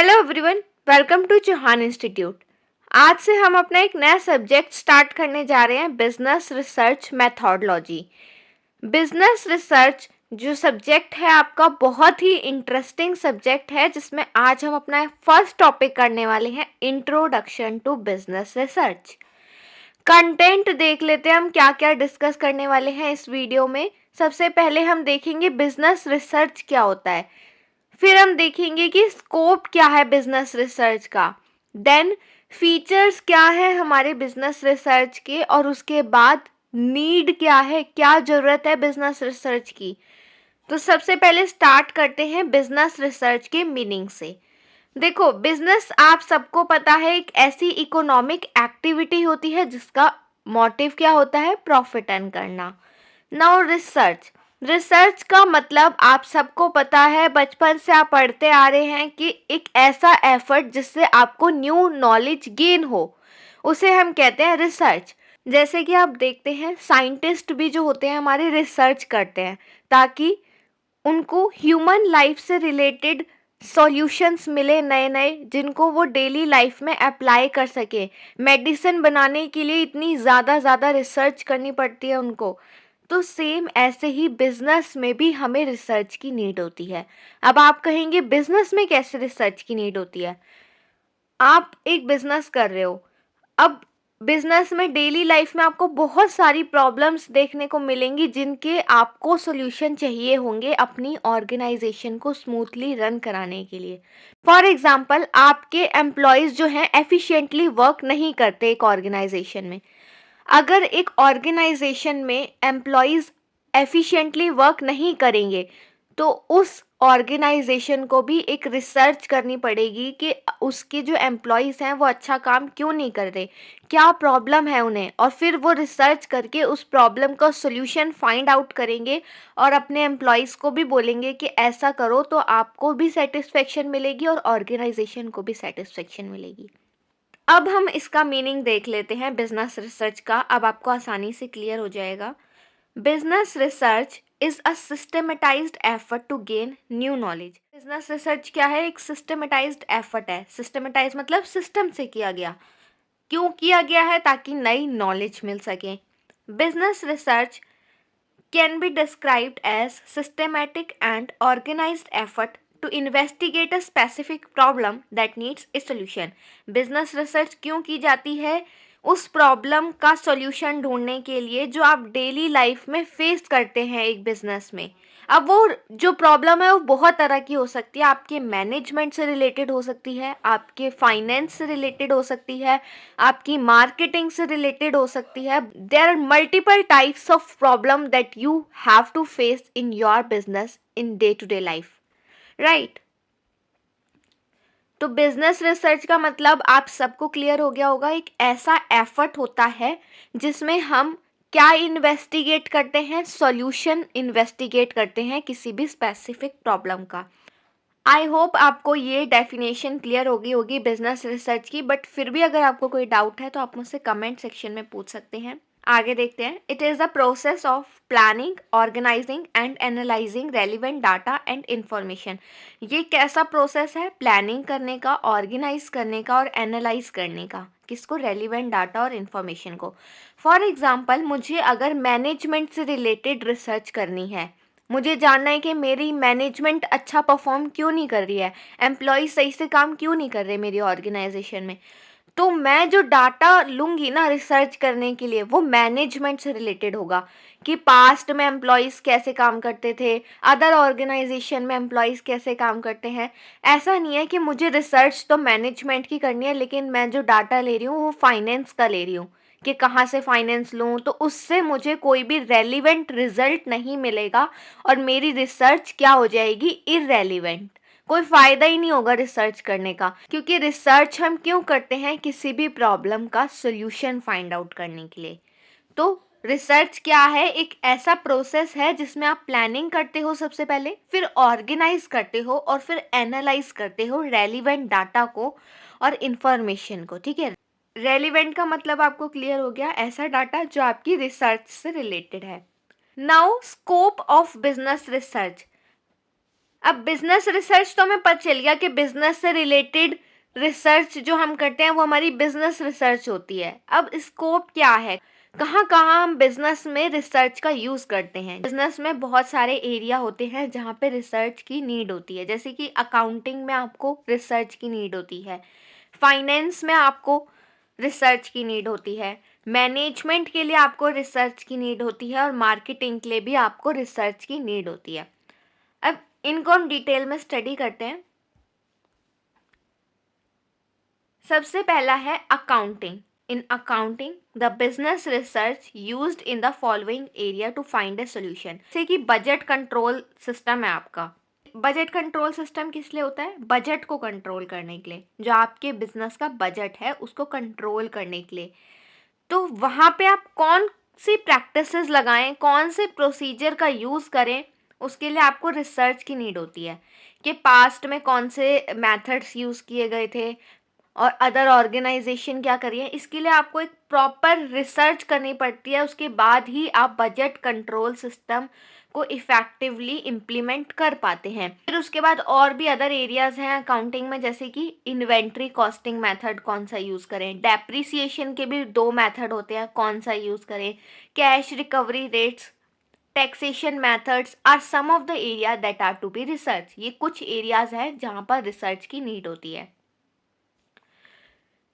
Hello everyone, welcome to Chauhan institute. आज से हम अपना एक नया सब्जेक्ट स्टार्ट करने जा रहे हैं, business research methodology. Business research जो सब्जेक्ट है आपका बहुत ही इंटरेस्टिंग सब्जेक्ट है, जिसमें आज हम अपना फर्स्ट टॉपिक करने वाले हैं, introduction to business research. Content देख लेते हैं हम क्या क्या डिस्कस करने वाले हैं इस वीडियो में। सबसे पहले हम देखेंगे बिजनेस रिसर्च क्या होता है, फिर हम देखेंगे कि स्कोप क्या है बिजनेस रिसर्च का, देन फीचर्स क्या है हमारे बिजनेस रिसर्च के, और उसके बाद नीड क्या है, क्या जरूरत है बिजनेस रिसर्च की। तो सबसे पहले स्टार्ट करते हैं बिजनेस रिसर्च के मीनिंग से। देखो, बिजनेस आप सबको पता है एक ऐसी इकोनॉमिक एक्टिविटी होती है जिसका मोटिव क्या होता है, प्रॉफिट अर्न करना। नाउ रिसर्च, रिसर्च का मतलब आप सबको पता है, बचपन से आप पढ़ते आ रहे हैं कि एक ऐसा एफर्ट जिससे आपको न्यू नॉलेज गेन हो, उसे हम कहते हैं रिसर्च। जैसे कि आप देखते हैं साइंटिस्ट भी जो होते हैं हमारे रिसर्च करते हैं ताकि उनको ह्यूमन लाइफ से रिलेटेड सॉल्यूशंस मिले नए नए, जिनको वो डेली लाइफ में अप्लाई कर सके। मेडिसिन बनाने के लिए इतनी ज़्यादा रिसर्च करनी पड़ती है उनको। तो सेम ऐसे ही बिजनेस में भी हमें रिसर्च की नीड होती है। अब आप कहेंगे बिजनेस में कैसे रिसर्च की नीड होती है। आप एक बिजनेस कर रहे हो, अब बिजनेस में डेली लाइफ में आपको बहुत सारी प्रॉब्लम्स देखने को मिलेंगी जिनके आपको सॉल्यूशन चाहिए होंगे अपनी ऑर्गेनाइजेशन को स्मूथली रन कराने के लिए। फॉर एग्जांपल, आपके एम्प्लॉयज जो हैं एफिशिएंटली वर्क नहीं करते एक ऑर्गेनाइजेशन में। अगर एक ऑर्गेनाइजेशन में एम्प्लॉयज एफिशिएंटली वर्क नहीं करेंगे तो उस ऑर्गेनाइजेशन को भी एक रिसर्च करनी पड़ेगी कि उसके जो एम्प्लॉयज हैं वो अच्छा काम क्यों नहीं कर रहे, क्या प्रॉब्लम है उन्हें, और फिर वो रिसर्च करके उस प्रॉब्लम का सॉल्यूशन फाइंड आउट करेंगे और अपने एम्प्लॉयज को भी बोलेंगे कि ऐसा करो तो आपको भी सेटिस्फेक्शन मिलेगी और ऑर्गेनाइजेशन को भी सेटिस्फेक्शन मिलेगी। अब हम इसका मीनिंग देख लेते हैं बिजनेस रिसर्च का, अब आपको आसानी से क्लियर हो जाएगा। Business research is a systematized effort to gain new knowledge. Business research क्या है, एक सिस्टमेटाइज्ड एफर्ट है। सिस्टमेटाइज मतलब सिस्टम से किया गया। क्यों किया गया है, ताकि नई नॉलेज मिल सके। Business research can be described as systematic and organized effort to investigate a specific problem that needs a solution। Business research क्यों की जाती है, उस प्रॉब्लम का सॉल्यूशन ढूंढने के लिए जो आप डेली लाइफ में फेस करते हैं एक बिजनेस में। अब वो जो प्रॉब्लम है वो बहुत तरह की हो सकती है, आपके मैनेजमेंट से रिलेटेड हो सकती है, आपके फाइनेंस से रिलेटेड हो सकती है, आपकी मार्केटिंग से रिलेटेड हो सकती है। There are multiple types of problem that you have to face in your business in day to day life, right. तो बिजनेस रिसर्च का मतलब आप सबको क्लियर हो गया होगा, एक ऐसा एफर्ट होता है जिसमें हम क्या इन्वेस्टिगेट करते हैं, सॉल्यूशन इन्वेस्टिगेट करते हैं किसी भी स्पेसिफिक प्रॉब्लम का। आई होप आपको ये डेफिनेशन क्लियर होगी बिजनेस रिसर्च की, बट फिर भी अगर आपको कोई डाउट है तो आप मुझसे कमेंट सेक्शन में पूछ सकते हैं। आगे देखते हैं। It is the process of planning, organizing and analyzing relevant data and information. ये कैसा प्रोसेस है, प्लानिंग करने का, ऑर्गेनाइज करने का और एनालाइज करने का, किसको, रेलिवेंट डाटा और इन्फॉर्मेशन को। फॉर एग्जाम्पल, मुझे अगर मैनेजमेंट से रिलेटेड रिसर्च करनी है, मुझे जानना है कि मेरी मैनेजमेंट अच्छा परफॉर्म क्यों नहीं कर रही है, एम्प्लॉय सही से काम क्यों नहीं कर रहे मेरी ऑर्गेनाइजेशन में, तो मैं जो डाटा लूँगी ना रिसर्च करने के लिए वो मैनेजमेंट से रिलेटेड होगा कि पास्ट में एम्प्लॉयज़ कैसे काम करते थे, अदर ऑर्गेनाइजेशन में एम्प्लॉयज़ कैसे काम करते हैं। ऐसा नहीं है कि मुझे रिसर्च तो मैनेजमेंट की करनी है लेकिन मैं जो डाटा ले रही हूँ वो फाइनेंस का ले रही हूँ कि कहाँ से फाइनेंस लूँ, तो उससे मुझे कोई भी रेलिवेंट रिजल्ट नहीं मिलेगा और मेरी रिसर्च क्या हो जाएगी, इररेलिवेंट। कोई फायदा ही नहीं होगा रिसर्च करने का, क्योंकि रिसर्च हम क्यों करते हैं, किसी भी प्रॉब्लम का सॉल्यूशन फाइंड आउट करने के लिए। तो रिसर्च क्या है, एक ऐसा प्रोसेस है जिसमें आप प्लानिंग करते हो सबसे पहले, फिर ऑर्गेनाइज करते हो और फिर एनालाइज करते हो रेलिवेंट डाटा को और इंफॉर्मेशन को। ठीक है, रेलिवेंट का मतलब आपको क्लियर हो गया, ऐसा डाटा जो आपकी रिसर्च से रिलेटेड है। Now scope of business research. अब बिजनेस रिसर्च तो हमें पता चल गया कि बिजनेस से रिलेटेड रिसर्च जो हम करते हैं वो हमारी बिजनेस रिसर्च होती है। अब स्कोप क्या है, कहाँ कहाँ हम बिजनेस में रिसर्च का यूज करते हैं। बिजनेस में बहुत सारे एरिया होते हैं जहाँ पे रिसर्च की नीड होती है, जैसे कि अकाउंटिंग में आपको रिसर्च की नीड होती है, फाइनेंस में आपको रिसर्च की नीड होती है, मैनेजमेंट के लिए आपको रिसर्च की नीड होती है, और मार्केटिंग के लिए भी आपको रिसर्च की नीड होती है। अब इनको हम डिटेल में स्टडी करते हैं। सबसे पहला है accounting. In accounting the business research used in the following area to find a solution. जैसे कि बजट कंट्रोल सिस्टम है आपका। बजट कंट्रोल सिस्टम किस लिए होता है? बजट को कंट्रोल करने के लिए, जो आपके बिजनेस का बजट है उसको कंट्रोल करने के लिए। तो वहाँ पे आप कौन सी प्रैक्टिसेस लगाएं, कौन से प्रोसीजर का यूज़ करें, उसके लिए आपको रिसर्च की नीड होती है कि पास्ट में कौन से मेथड्स यूज़ किए गए थे और अदर ऑर्गेनाइजेशन क्या करी है। इसके लिए आपको एक प्रॉपर रिसर्च करनी पड़ती है, उसके बाद ही आप बजट कंट्रोल सिस्टम को इफेक्टिवली इम्प्लीमेंट कर पाते हैं। फिर उसके बाद और भी अदर एरियाज हैं अकाउंटिंग में, जैसे कि इन्वेंट्री कॉस्टिंग मेथड कौन सा यूज़ करें, डेप्रिसिएशन के भी 2 मेथड होते हैं, कौन सा यूज़ करें, cash recovery rates, taxation methods are some of the area that are to be research. ये कुछ एरियाज हैं जहाँ पर रिसर्च की नीड होती है।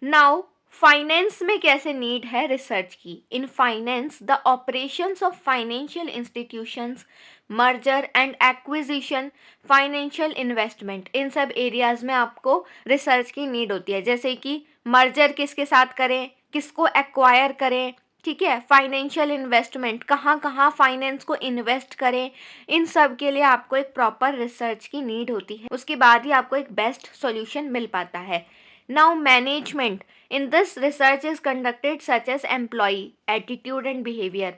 नाउ फाइनेंस में कैसे नीड है रिसर्च की? In finance the operations of financial institutions, merger and acquisition, financial investment, इन सब एरियाज में आपको रिसर्च की नीड होती है। जैसे कि मर्जर किसके साथ करें, किसको एक्वायर करें, ठीक है, फाइनेंशियल इन्वेस्टमेंट कहाँ कहाँ फाइनेंस को इन्वेस्ट करें, इन सब के लिए आपको एक प्रॉपर रिसर्च की नीड होती है। उसके बाद ही आपको एक बेस्ट सॉल्यूशन मिल पाता है। Now management. In this research is conducted such as employee attitude and behavior.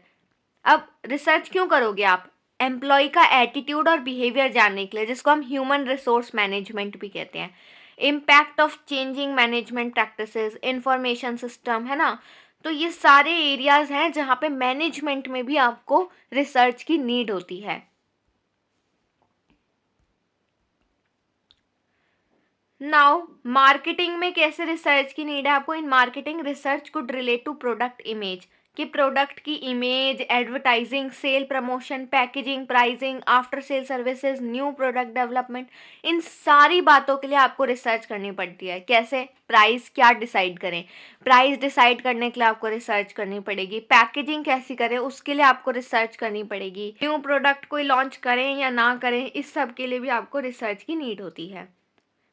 अब रिसर्च क्यों करोगे आप? एम्प्लॉय का एटीट्यूड और बिहेवियर जानने के लिए, जिसको हम ह्यूमन रिसोर्स मैनेजमेंट भी कहते हैं। Impact of changing management practices, information system, है ना। तो ये सारे एरियाज हैं जहाँ पे मैनेजमेंट में भी आपको रिसर्च की नीड होती है। नाउ मार्केटिंग में कैसे रिसर्च की नीड है आपको? In marketing research could relate to product image, कि प्रोडक्ट की image, advertising, sale promotion, packaging, pricing, after sale services, new product development, इन सारी बातों के लिए आपको रिसर्च करनी पड़ती है। कैसे? प्राइस क्या डिसाइड करें, प्राइस डिसाइड करने के लिए आपको रिसर्च करनी पड़ेगी। पैकेजिंग कैसी करें, उसके लिए आपको रिसर्च करनी पड़ेगी। न्यू प्रोडक्ट कोई लॉन्च करें या ना करें, इस सब के लिए भी आपको रिसर्च की नीड होती है।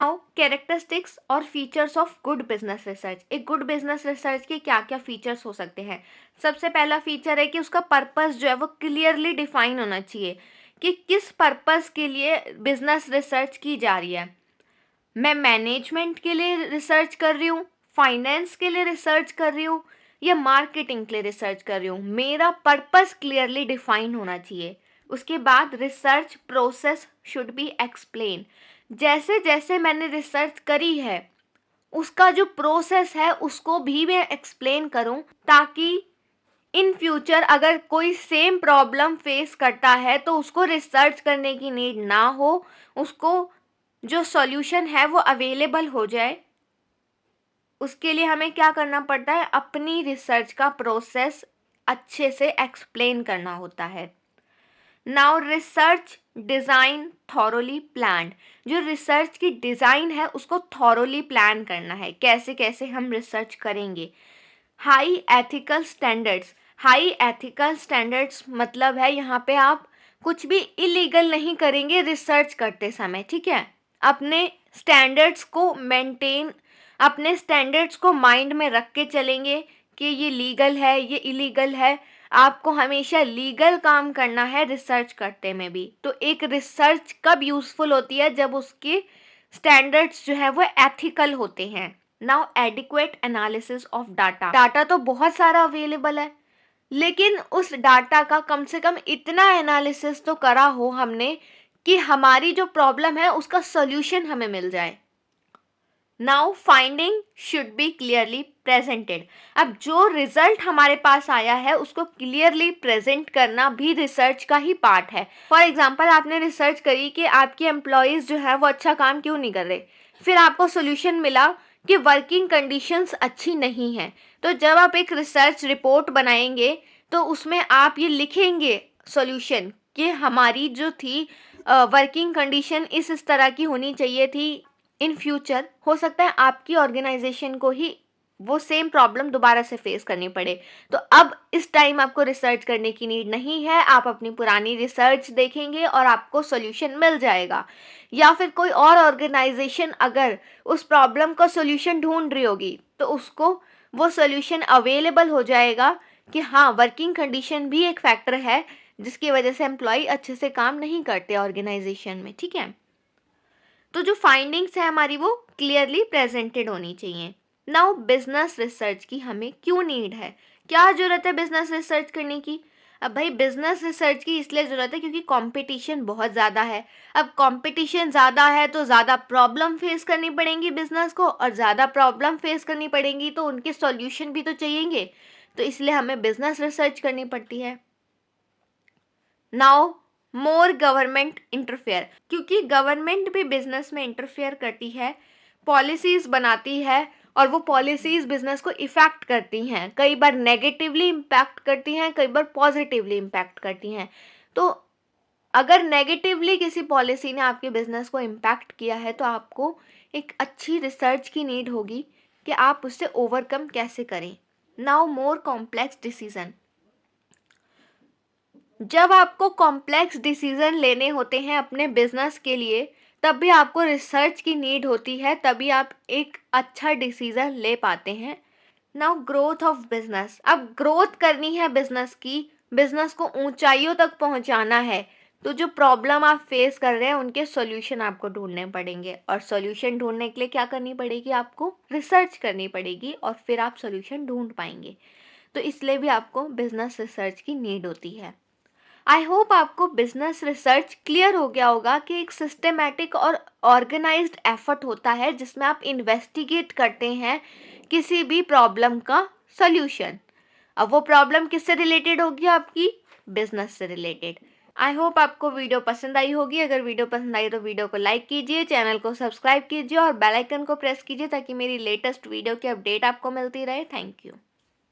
नाउ कैरेक्टरिस्टिक्स और features of good business research. एक गुड बिजनेस रिसर्च के क्या क्या फीचर्स हो सकते हैं? सबसे पहला फीचर है कि उसका पर्पस जो है वो क्लियरली डिफाइन होना चाहिए, कि किस पर्पस के लिए बिजनेस रिसर्च की जा रही है। मैं मैनेजमेंट के लिए रिसर्च कर रही हूँ, फाइनेंस के लिए रिसर्च कर रही हूँ, या मार्केटिंग के लिए रिसर्च कर रही हूँ। मेरा पर्पस क्लियरली डिफाइन होना चाहिए। उसके बाद research process should be explain. जैसे जैसे मैंने रिसर्च करी है उसका जो प्रोसेस है उसको भी मैं एक्सप्लेन करूं, ताकि इन फ्यूचर अगर कोई सेम प्रॉब्लम फेस करता है तो उसको रिसर्च करने की नीड ना हो, उसको जो सॉल्यूशन है वो अवेलेबल हो जाए। उसके लिए हमें क्या करना पड़ता है? अपनी रिसर्च का प्रोसेस अच्छे से एक्सप्लेन करना होता है। Now research design thoroughly planned. जो रिसर्च की डिज़ाइन है उसको थॉरोली प्लान करना है, कैसे कैसे हम रिसर्च करेंगे। High ethical standards. High ethical standards मतलब है यहाँ पे आप कुछ भी इलीगल नहीं करेंगे रिसर्च करते समय, ठीक है। अपने स्टैंडर्ड्स को मेंटेन, अपने स्टैंडर्ड्स को माइंड में रख के चलेंगे कि ये लीगल है, ये इलीगल है। आपको हमेशा लीगल काम करना है रिसर्च करते में भी। तो एक रिसर्च कब यूजफुल होती है? जब उसके स्टैंडर्ड्स जो है वो एथिकल होते हैं। Now adequate analysis of data. Data तो बहुत सारा अवेलेबल है, लेकिन उस डाटा का कम से कम इतना एनालिसिस तो करा हो हमने कि हमारी जो प्रॉब्लम है उसका सॉल्यूशन हमें मिल जाए। Now finding should be clearly presented. अब जो रिजल्ट हमारे पास आया है उसको क्लियरली प्रेजेंट करना भी रिसर्च का ही पार्ट है। फॉर एग्जाम्पल, आपने रिसर्च करी कि आपके एम्प्लॉयज़ जो है वो अच्छा काम क्यों नहीं कर रहे, फिर आपको सोल्यूशन मिला कि वर्किंग कंडीशंस अच्छी नहीं है। तो जब आप एक रिसर्च रिपोर्ट बनाएंगे तो उसमें आप ये लिखेंगे सोल्यूशन कि हमारी जो थी वर्किंग कंडीशन इस तरह की होनी चाहिए थी। इन फ्यूचर हो सकता है आपकी ऑर्गेनाइजेशन को ही वो सेम प्रॉब्लम दोबारा से फेस करनी पड़े, तो अब इस टाइम आपको रिसर्च करने की नीड नहीं है। आप अपनी पुरानी रिसर्च देखेंगे और आपको सॉल्यूशन मिल जाएगा। या फिर कोई और ऑर्गेनाइजेशन अगर उस प्रॉब्लम का सॉल्यूशन ढूंढ रही होगी तो उसको वो सॉल्यूशन अवेलेबल हो जाएगा कि हाँ, वर्किंग कंडीशन भी एक फैक्टर है जिसकी वजह से एम्प्लॉय अच्छे से काम नहीं करते ऑर्गेनाइजेशन में। ठीक है, तो जो फाइंडिंग्स है हमारी वो क्लियरली प्रेजेंटेड होनी चाहिए। नाउ बिजनेस रिसर्च की हमें क्यों नीड है, क्या जरूरत है बिजनेस रिसर्च करने की? अब भाई बिजनेस रिसर्च की इसलिए ज़रूरत है क्योंकि कंपटीशन बहुत ज़्यादा है। अब कंपटीशन ज़्यादा है तो ज़्यादा प्रॉब्लम फेस करनी पड़ेंगी बिजनेस को, और ज़्यादा प्रॉब्लम फेस करनी पड़ेंगी तो उनके सॉल्यूशन भी तो चाहिएंगे, तो इसलिए हमें बिजनेस रिसर्च करनी पड़ती है। नाउ मोर गवर्नमेंट इंटरफेयर, क्योंकि गवर्नमेंट भी बिजनेस में इंटरफेयर करती है, पॉलिसीज बनाती है, और वो पॉलिसीज बिजनेस को इफेक्ट करती हैं। कई बार नेगेटिवली इम्पैक्ट करती हैं, कई बार पॉजिटिवली इम्पैक्ट करती हैं। तो अगर नेगेटिवली किसी पॉलिसी ने आपके बिजनेस को इम्पैक्ट किया है तो आपको एक अच्छी रिसर्च की नीड होगी कि आप उससे ओवरकम कैसे करें। नाउ मोर कॉम्प्लेक्स डिसीजन, जब आपको कॉम्प्लेक्स डिसीजन लेने होते हैं अपने बिजनेस के लिए, तब भी आपको रिसर्च की नीड होती है, तभी आप एक अच्छा डिसीजन ले पाते हैं। नाउ ग्रोथ ऑफ बिजनेस, अब ग्रोथ करनी है बिजनेस की, बिजनेस को ऊंचाइयों तक पहुंचाना है, तो जो प्रॉब्लम आप फेस कर रहे हैं उनके सॉल्यूशन आपको ढूंढने पड़ेंगे, और सॉल्यूशन ढूंढने के लिए क्या करनी पड़ेगी, आपको रिसर्च करनी पड़ेगी, और फिर आप सॉल्यूशन ढूंढ पाएंगे। तो इसलिए भी आपको बिजनेस रिसर्च की नीड होती है। आई होप आपको बिजनेस रिसर्च क्लियर हो गया होगा कि एक सिस्टमेटिक और ऑर्गेनाइज्ड एफर्ट होता है जिसमें आप इन्वेस्टिगेट करते हैं किसी भी प्रॉब्लम का सॉल्यूशन। अब वो प्रॉब्लम किससे रिलेटेड होगी, आपकी बिजनेस से रिलेटेड। आई होप आपको वीडियो पसंद आई होगी। अगर वीडियो पसंद आई तो वीडियो को लाइक कीजिए, चैनल को सब्सक्राइब कीजिए और बेल आइकन को प्रेस कीजिए ताकि मेरी लेटेस्ट वीडियो की अपडेट आपको मिलती रहे। Thank you.